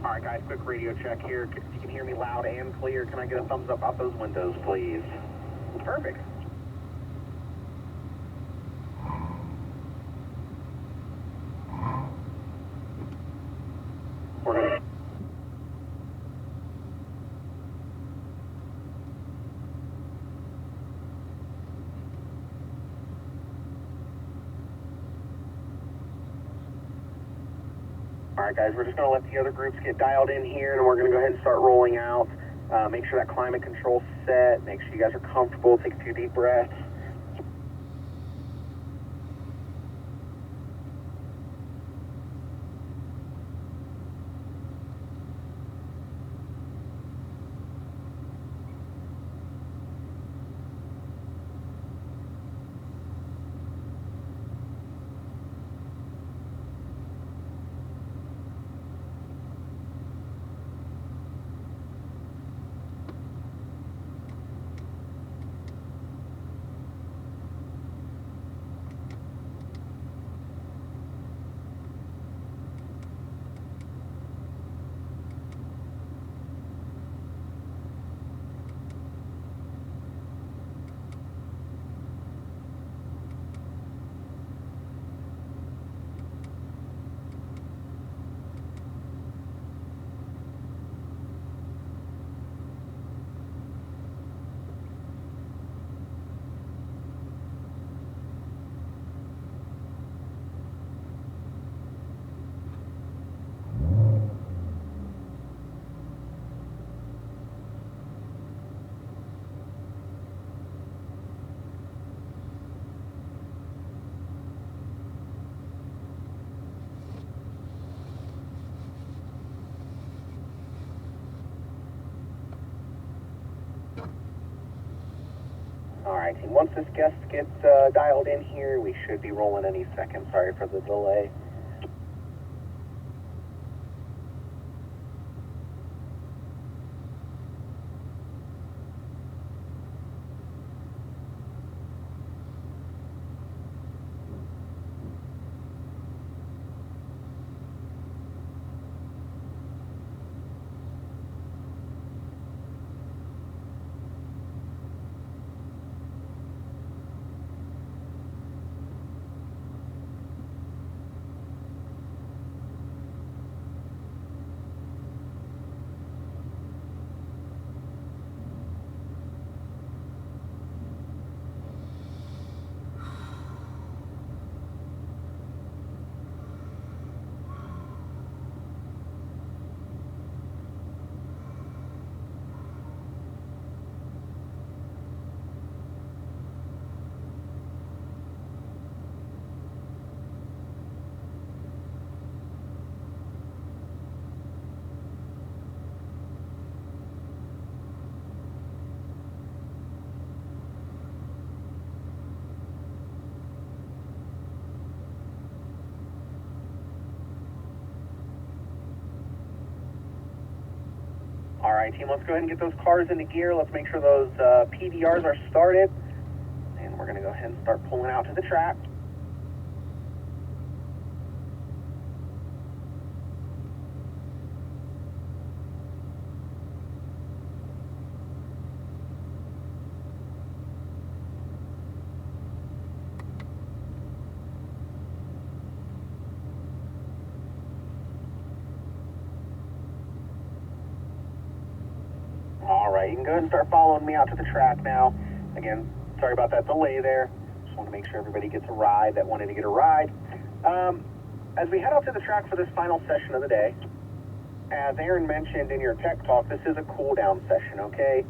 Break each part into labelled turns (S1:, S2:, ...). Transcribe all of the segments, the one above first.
S1: All right, guys, quick radio check here. If you can hear me loud and clear, can I get a thumbs up out those windows, please? Perfect. We're gonna... All right, guys, we're just going to let the other groups get dialed in here, and we're going to go ahead and start rolling out. Make sure that climate control's set. Make sure you guys are comfortable. Take a few deep breaths. All right, team, once this guest gets dialed in here, we should be rolling any second. Sorry for the delay. All right, team, let's go ahead and get those cars into gear. Let's make sure those PDRs are started. And we're going to go ahead and start pulling out to the track. All right, you can go ahead and start following me out to the track now. Again, sorry about that delay there. Just want to make sure everybody gets a ride that wanted to get a ride. As we head out to the track for this final session of the day, as Aaron mentioned in your tech talk, this is a cool down session, okay?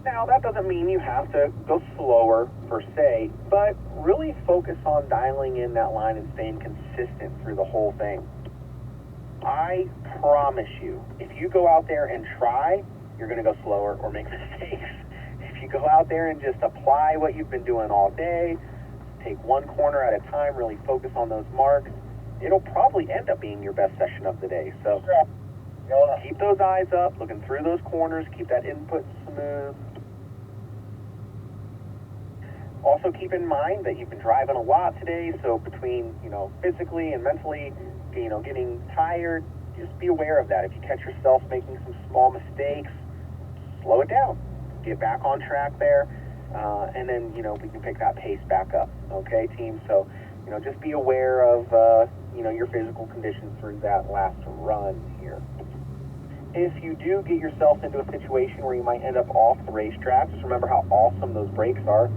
S1: Now, that doesn't mean you have to go slower per se, but really focus on dialing in that line and staying consistent through the whole thing. I promise you, if you go out there and try, you're going to go slower or make mistakes. If you go out there and just apply what you've been doing all day, take one corner at a time, really focus on those marks, it'll probably end up being your best session of the day. So keep those eyes up, looking through those corners, keep that input smooth. Also keep in mind that you've been driving a lot today, so between, physically and mentally, getting tired, just be aware of that. If you catch yourself making some small mistakes, slow it down. Get back on track there, and then, you know, we can pick that pace back up. Okay, team? So, you know, just be aware of, you know, your physical conditions through that last run here. If you do get yourself into a situation where you might end up off the racetrack, just remember how awesome those brakes are.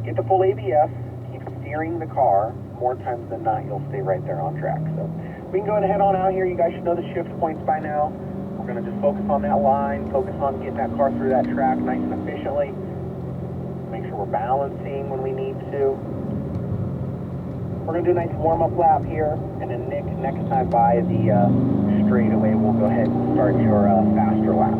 S1: Get the full ABS, keep steering the car. More times than not, you'll stay right there on track. So we can go ahead and head on out here. You guys should know the shift points by now. We're going to just focus on that line, focus on getting that car through that track nice and efficiently. Make sure we're balancing when we need to. We're going to do a nice warm-up lap here, and then Nick, next time by the straightaway, we'll go ahead and start your faster lap.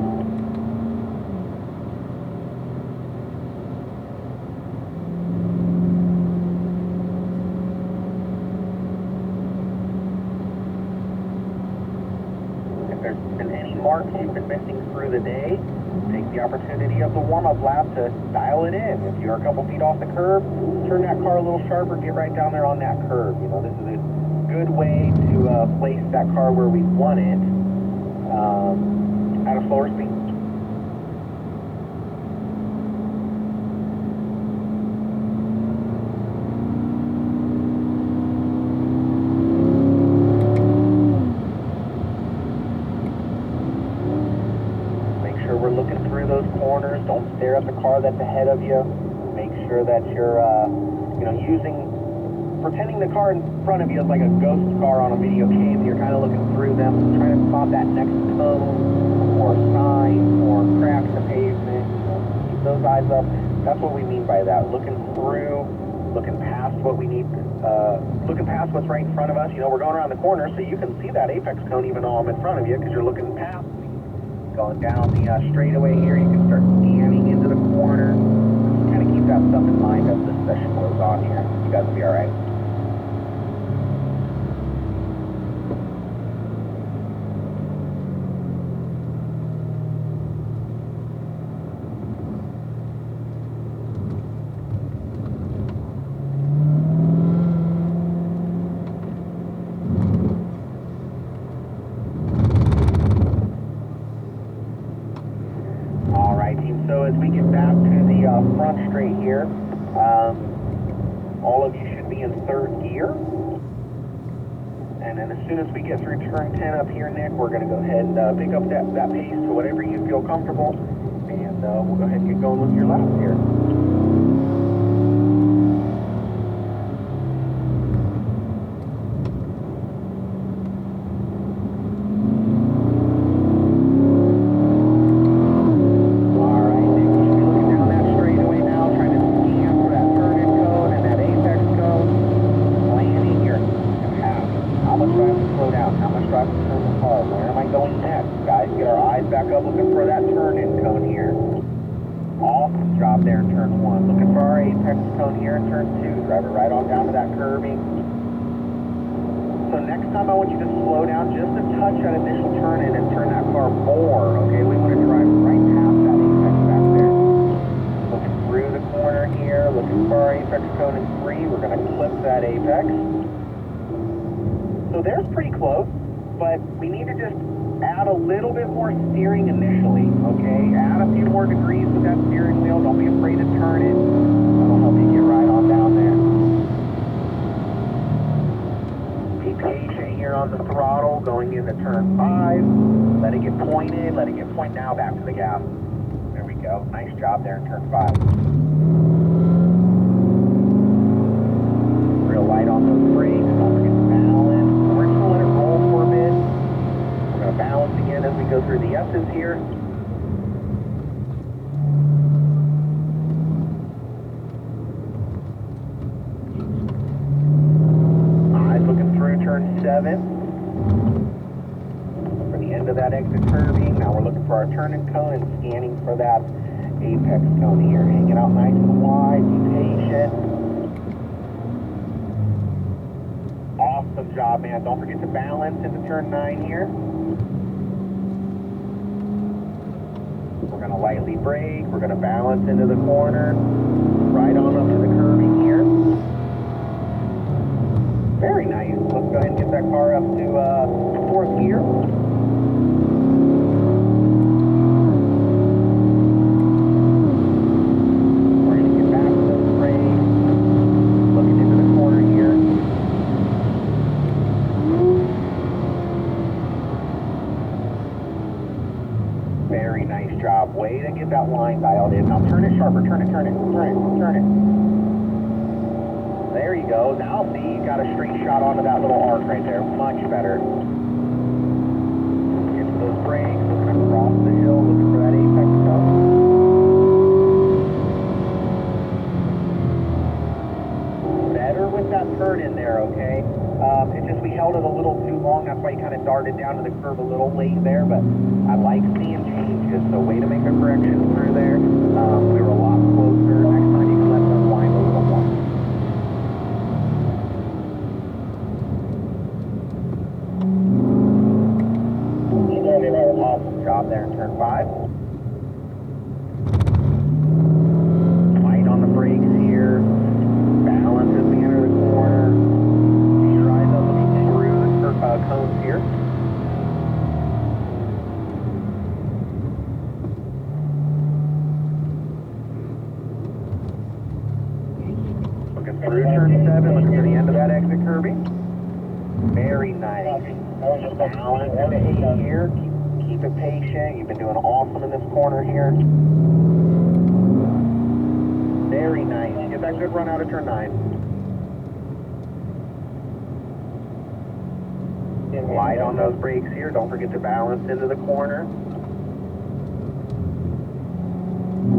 S1: If there's been any marks you've been missing through the day, take the opportunity of the warm-up lap to dial it in. If you're a couple feet off the curb, turn that car a little sharper, get right down there on that curb. You know, this is a good way to place that car where we want it at a slower speed. We're looking through those corners. Don't stare at the car that's ahead of you. Make sure that you're, you know, pretending the car in front of you is like a ghost car on a video game. You're kind of looking through them, trying to spot that next cone or sign or cracks in the pavement. You know, keep those eyes up. That's what we mean by that. Looking through, looking past what we need, looking past what's right in front of us. You know, we're going around the corner, so you can see that apex cone even though I'm in front of you because you're looking past me. Going down the straightaway here, you can start scanning into the corner. Just kind of keep that stuff in mind as this session goes on here. You guys will be all right. So as we get back to the front straight here, all of you should be in third gear. And then as soon as we get through turn 10 up here, Nick, we're going to go ahead and pick up that pace to whatever you feel comfortable. And we'll go ahead and get going with your laps here. Back up, looking for that turn-in cone here. Awesome job there in turn 1. Looking for our apex cone here in turn 2. Drive it right on down to that curbing. So next time I want you to slow down just a touch at initial turn-in and turn that car more, okay? We want to drive right past that apex back there. Looking through the corner here, looking for our apex cone in 3. We're going to clip that apex. So there's pretty close, but we need to just add a little bit more steering initially, okay? Add a few more degrees with that steering wheel. Don't be afraid to turn it. That'll help you get right on down there. Be patient here on the throttle going into turn 5. Let it get pointed. Let it get pointed now back to the gas. There we go. Nice job there in turn 5. Real light on those brakes. Don't forget to balance. We're just going to let it roll for a bit. We're going to balance again as we go through the S's here. Eyes looking through turn 7. For the end of that exit curbing. Now we're looking for our turn-in cone and scanning for that apex cone here. Hanging out nice and wide. Be patient. Awesome job, man. Don't forget to balance into turn 9 here. We're going to lightly brake. We're going to balance into the corner. Right on up to the curbing here. Very nice. Let's go ahead and get that car up to 4th gear. that line dialed in. Now turn it sharper, turn it. There you go. Now see, you got a straight shot onto that little arc right there. Much better. Get to those brakes, looking across the hill, looking for that apex cone. Better with that turn in there, okay? It's just we held it a little too long. That's why you kind of darted down to the curve a little late there, but I like seeing changes, so way to make a correction through there. We were a lot closer. Next time you can let them wind a little more. Awesome job there in turn 5. Light on the brakes here. Balance as we enter the corner. Keep your eyes up looking through the cones here. Looking through turn 7, looking for the end of that exit curving. Very nice. Balance at the 8 here. Keep it patient. You've been doing awesome in this corner here. Very nice. Get that good run out of turn 9. Light on those brakes here. Don't forget to balance into the corner.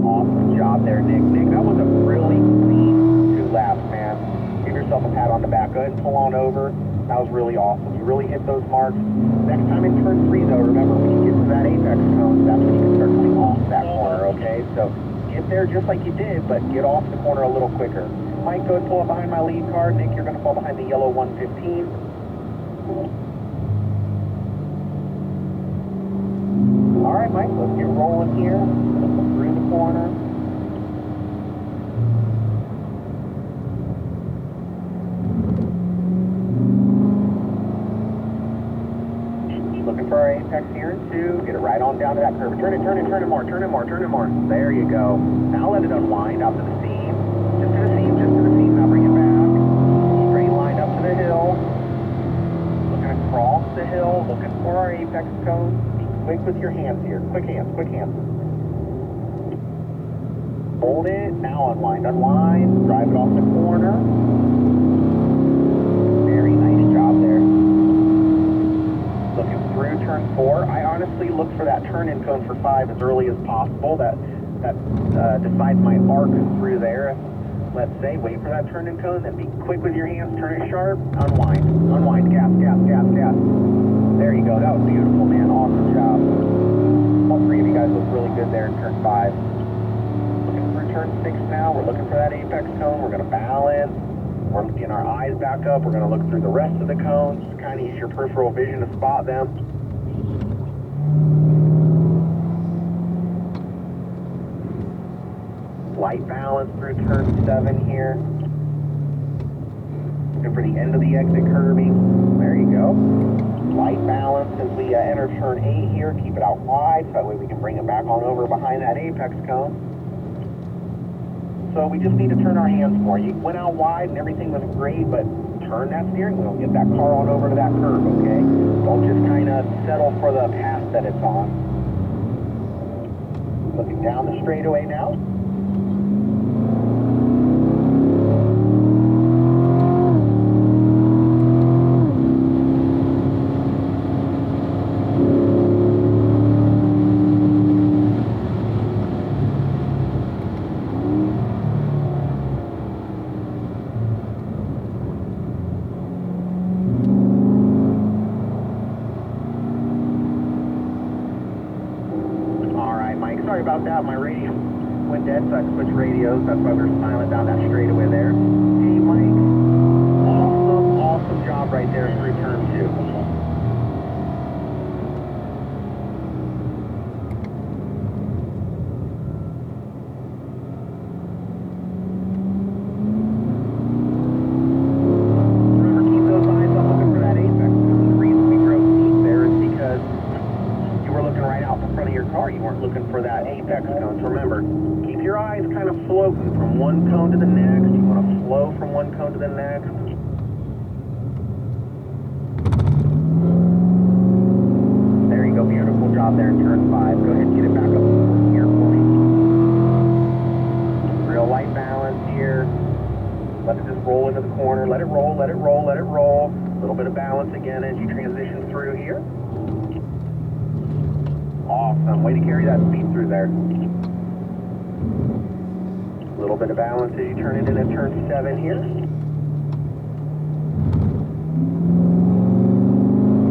S1: Awesome job there, Nick. Nick, that was a really clean 2 laps, man. Give yourself a pat on the back. Go ahead and pull on over. That was really awesome. You really hit those marks. Next time in turn 3, though, remember when you get to that apex cone, that's when you can start coming off that corner, okay? So get there just like you did, but get off the corner a little quicker. Mike, go ahead and pull up behind my lead car. Nick, you're going to fall behind the yellow 115. All right, Mike, let's get rolling here. Through the corner. Looking for our apex here in 2. Get it right on down to that curve. Turn it more. There you go. Now let it unwind out to the seam. Just to the seam. Now bring it back. Straight line up to the hill. Looking across the hill. Looking for our apex cone. Be quick with your hands here. Quick hands. Hold it. Now unwind. Drive it off the corner. Very nice job there. Looking through turn 4. I honestly look for that turn-in cone for 5 as early as possible. That decides my arc through there. Let's say, wait for that turn-in cone, then be quick with your hands, turn it sharp, unwind, gas. There you go. That was beautiful, man. Awesome job. All 3 of you guys look really good there in turn 5. Looking through turn 6 now. We're looking for that apex cone. We're going to balance. We're getting our eyes back up. We're going to look through the rest of the cones. Kind of use your peripheral vision to spot them. Light balance through turn 7 here. Looking for the end of the exit curving. There you go. Light balance as we enter turn 8 here. Keep it out wide so that way we can bring it back on over behind that apex cone. So we just need to turn our hands more. You went out wide and everything was great, but turn that steering wheel. Get that car on over to that curve, okay? Don't just kind of settle for the path that it's on. Looking down the straightaway now. Sorry about that, my radio went dead, so I switched radios. That's why we were silent down that straightaway there. Hey, Mike, awesome job right there through turn 2. Remember, keep those eyes up looking for that apex. The reason we drove deep there is because you were looking right out in front of your car. You weren't looking for that apex cone. So remember, keep your eyes kind of floating from one cone to the next. You want to flow from one cone to the next. There you go. Beautiful job there in turn 5. Go ahead and get it back up here for me. Let it just roll into the corner. Let it roll, let it roll, let it roll. A little bit of balance again as you transition through here. Awesome. Way to carry that speed through there. A little bit of balance as you turn it into turn 7 here.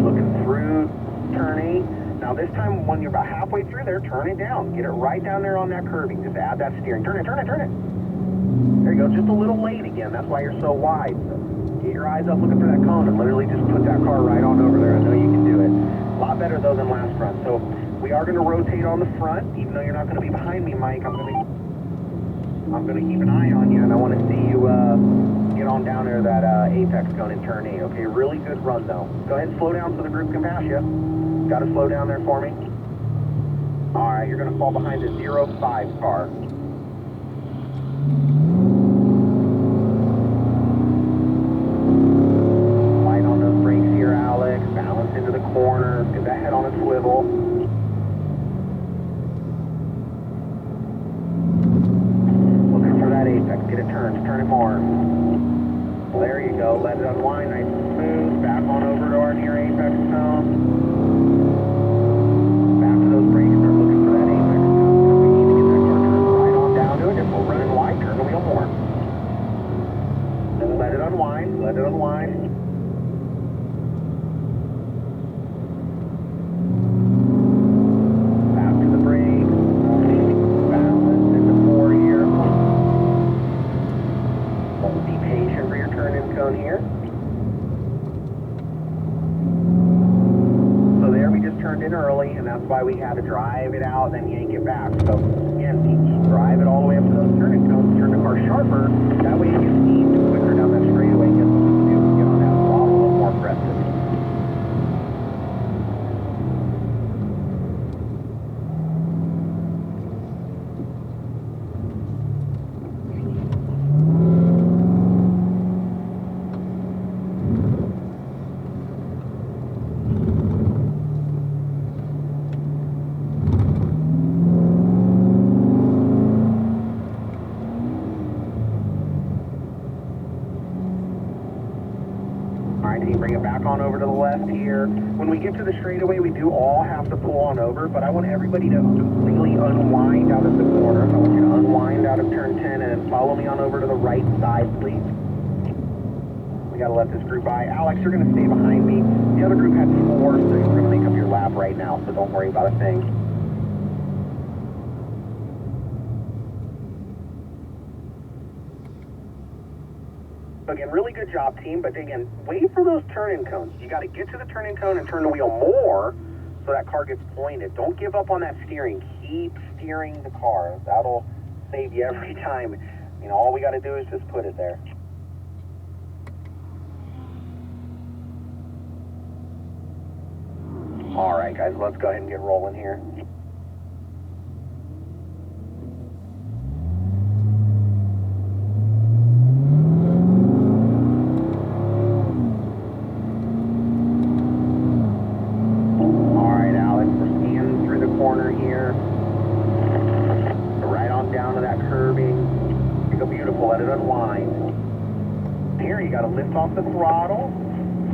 S1: Looking through turn 8. Now this time when you're about halfway through there, turn it down. Get it right down there on that curving. Just add that steering. Turn it, turn it, turn it. There you go. Just a little late again. That's why you're so wide. So get your eyes up looking for that cone and literally just put that car right on over there. I know you can do it. A lot better though than last run. So we are going to rotate on the front. Even though you're not going to be behind me, Mike, I'm going to keep an eye on you, and I want to see you get on down there that apex cone in turn 8. Okay, really good run though. Go ahead and slow down so the group can pass you. Got to slow down there for me. All right, you're going to fall behind the 05 car. Light on those brakes here, Alex. Balance into the corner. Get that head on a swivel. Looking for that apex. Get it turned. Turn it more. Well, there you go. Let it unwind. Nice and smooth. Back on over to our near apex zone. Let it unwind. Back to the brakes. Balance into 4 here. Be patient for your turn-in cone here. So there we just turned in early, and that's why we had to drive it out, then yank it back. So again, drive it all the way up to those turn-in cones, turn the car sharper. That way it gets eased quicker down that straightaway. Bring it back on over to the left here. When we get to the straightaway, we do all have to pull on over, but I want everybody to completely unwind out of the corner. I want you to unwind out of turn 10 and follow me on over to the right side, please. We got to let this group by. Alex, you're going to stay behind me. The other group had 4, so you're going to make up your lap right now, so don't worry about a thing. Again, really good job, team, but again, wait for those turn-in cones. You got to get to the turn-in cone and turn the wheel more so that car gets pointed. Don't give up on that steering. Keep steering the car. That'll save you every time. You know, all we got to do is just put it there. All right, guys, let's go ahead and get rolling here. Let it unwind. Here, you got to lift off the throttle,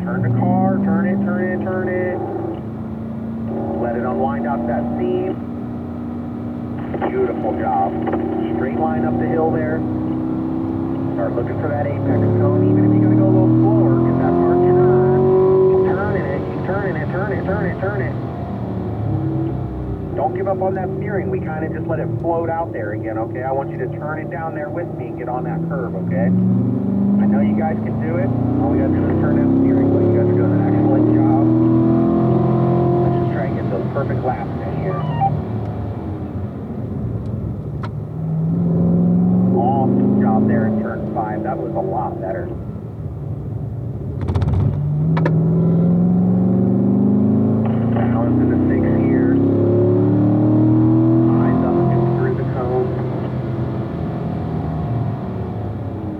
S1: turn the car, turn it, turn it, turn it. Let it unwind out that seam. Beautiful job. Straight line up the hill there. Start looking for that apex cone. Even if you got to go a little slower, get that car turned. Keep turning it, keep turning it, turn it, turn it, turn it. Don't give up on that steering. We kind of just let it float out there again, okay? I want you to turn it down there with me and get on that curve, okay? I know you guys can do it. All we got to do is turn that steering wheel. You guys are doing an excellent job. Let's just try and get those perfect laps in here. Awesome job there in turn 5. That was a lot better. Balance in the 6 here.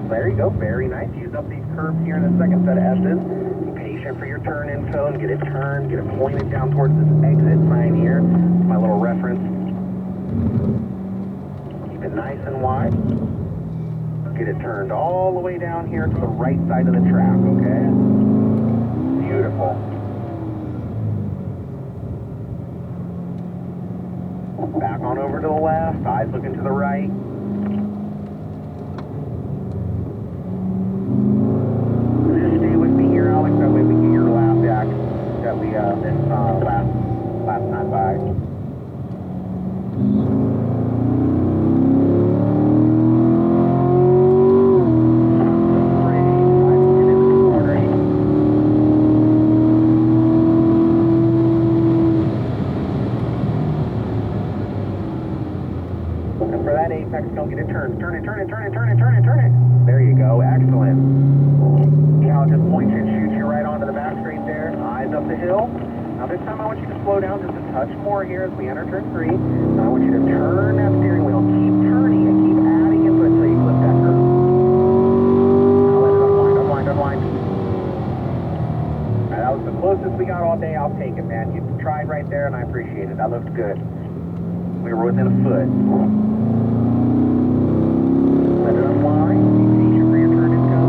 S1: There you go, very nice. Use up these curves here in the second set of S's. Be patient for your turn-in cone. Get it turned, get it pointed down towards this exit sign here. It's my little reference. Keep it nice and wide. get it turned all the way down here to the right side of the track, okay? Beautiful. Back on over to the left, eyes looking to the right. Just stay with me here, Alex, that way we get your lap back that we missed last time by. Don't get it turned. Turn it. There you go. Excellent. See how it just points and shoots you right onto the back straight there. Eyes up the hill. Now this time I want you to slow down just a touch more here as we enter turn 3. Now I want you to turn that steering wheel. Keep turning and keep adding into it until you flip that curve. Now let it unwind. Alright, that was the closest we got all day. I'll take it, man. You tried right there and I appreciate it. That looked good. We were within a foot. Let it unwind. Be patient for your turn and go.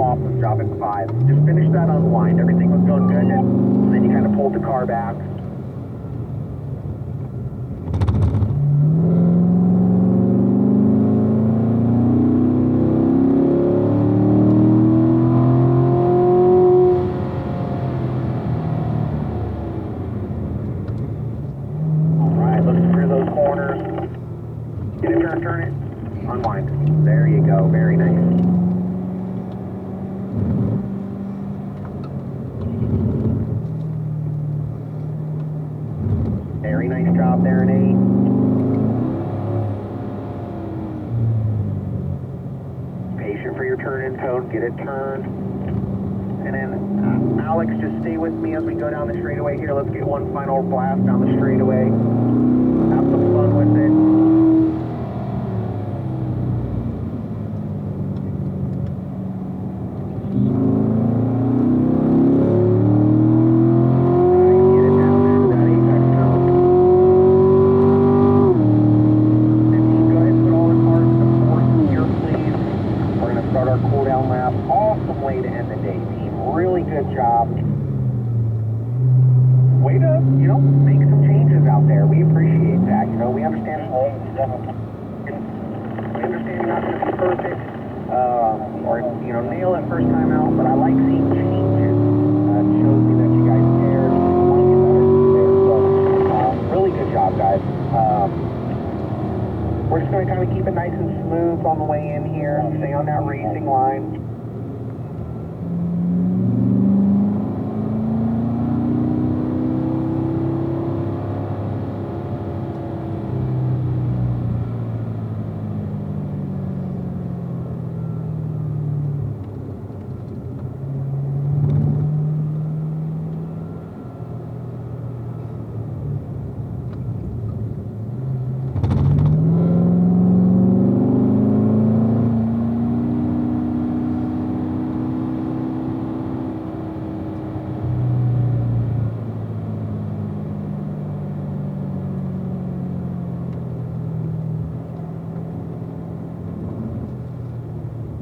S1: Awesome job at 5. Just finish that unwind. Everything was going good, and then you kind of pulled the car back. Turn it, unwind. There you go, very nice. Very nice job there in 8. Patient for your turn in cone, get it turned. And then, Alex, just stay with me as we go down the straightaway here. Let's get one final blast down the straightaway. Have some fun with it. Cooldown Lab, awesome way to end the day, team. Really good job. Way to, make some changes out there. We appreciate that. We understand. We understand you're not going to be perfect, or nail it first time out. But I like seeing changes. It shows me that you guys care. Want to get better there. So, really good job, guys. We're just going to kind of keep it nice and smooth on the way in here. Stay on that racing line.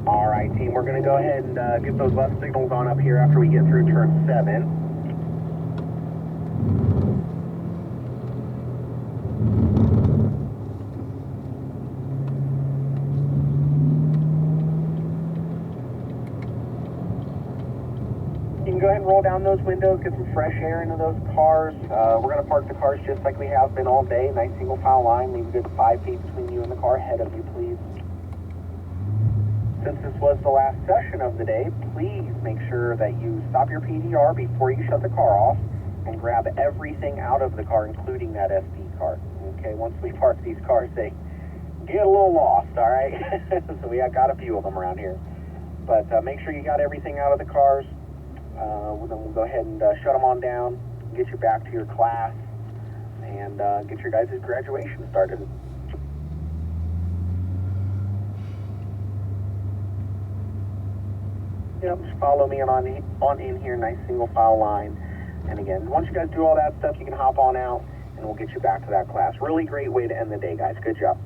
S1: Alright, team, we're going to go ahead and get those left signals on up here after we get through turn 7. You can go ahead and roll down those windows, get some fresh air into those cars. We're going to park the cars just like we have been all day. Nice single file line. Leave a good 5 feet between you and the car ahead of you, please. Since this was the last session of the day, please make sure that you stop your PDR before you shut the car off and grab everything out of the car, including that SD card. Okay, once we park these cars, they get a little lost, all right? So we got a few of them around here. But make sure you got everything out of the cars. Then we'll go ahead and shut them on down, get you back to your class, and get your guys' graduation started. Just follow me on in here, nice single file line. And again, once you guys do all that stuff, you can hop on out and and we'll get you back to that class. Really great way to end the day, guys. Good job.